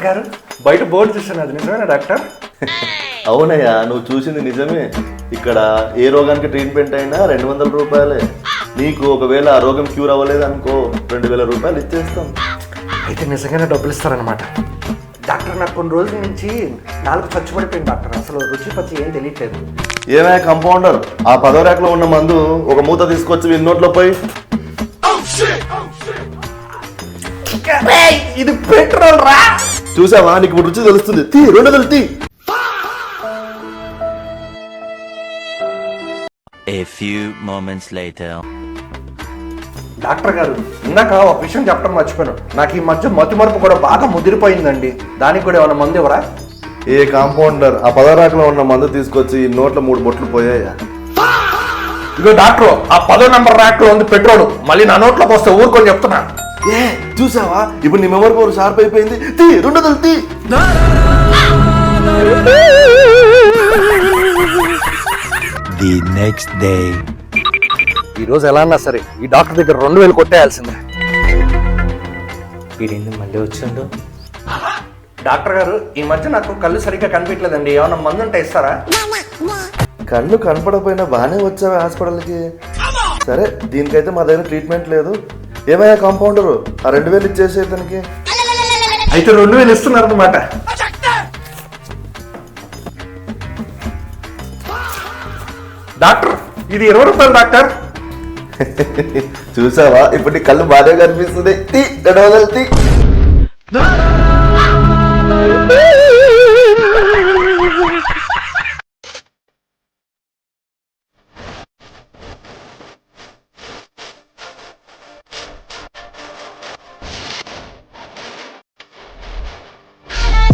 గారు బయట బోర్డు చూసాను, అది నిజమేనా డాక్టర్? అవునయ్యా, నువ్వు చూసింది నిజమే. ఇక్కడ ఏ రోగానికి ట్రీట్మెంట్ అయినా 200 రూపాయలే. నీకు ఒకవేళ ఆ రోగం క్యూర్ అవ్వలేదు అనుకో, 2000 రూపాయలు ఇచ్చేస్తాం. అయితే నిజంగానే డబ్బులు ఇస్తారనమాట. డాక్టర్ నాకు కొన్ని రోజుల నుంచి నాలుగు చచ్చిపడిపోయింది డాక్టర్, అసలు రుచి పచ్చి ఏం తెలియట్లేదు. ఏమే కంపౌండర్, ఆ 10వ ర్యాక్లో ఉన్న మందు ఒక మూత తీసుకొచ్చి వీళ్ళ నోట్లో పోయి. ఇది పెట్రోల్ రా. చూసావా, నీకు ఇప్పుడు రుచి తెలుస్తుంది. తీ 200 తీ. A few moments later. Doctor గారు, ఇందాక ఒక విషయం చెప్పడం మర్చిపోయాను. నాకు ఈ మధ్య మతిమరుపు కూడా బాగా ముదిరిపోయిందండి, దానికి కూడా ఏమైనా మందు ఇవ్వరా? ఏ కాంపౌండర్, ఆ 10వ ర్యాక్లో ఉన్న మందు తీసుకొచ్చి ఈ నోట్లో 3 బొట్లు పోయాయా? ఇగో డాక్టర్, ఆ 10వ నంబర్ ర్యాక్ లో ఉంది పెట్రోల్, మళ్ళీ నా నోట్లోకి వస్తే ఊరుకొని చెప్తున్నా. ఏ చూసావా, ఇప్పుడు నీ మెమరీ పవర్ షార్ప్ అయిపోయింది. తీ 200 తీ. The next day. ఈ రోజు ఎలా అన్నా సరే ఈ డాక్టర్ దగ్గర 2000 కొట్టేయాల్సిందే. వీడింది మళ్ళీ వచ్చిండు. డాక్టర్ గారు, ఈ మధ్య నాకు కళ్ళు సరిగ్గా కనిపించలేదండి, ఏమన్నా మందు ఉంటే ఇస్తారా? కళ్ళు కనపడపోయినా బాగానే వచ్చావా హాస్పిటల్కి. సరే, దీనికైతే మా దగ్గర ట్రీట్మెంట్ లేదు. ఏమయ్యా కాంపౌండరు, ఆ 2000 ఇచ్చేసే ఇతనికి. అయితే 2000 ఇస్తున్నారు అనమాట. డాక్టర్, ఇది 20 రూపాయలు డాక్టర్. చూసావా, ఇప్పుడు నీ కళ్ళు బాగా కనిపిస్తుంది. తీ 200 తీ.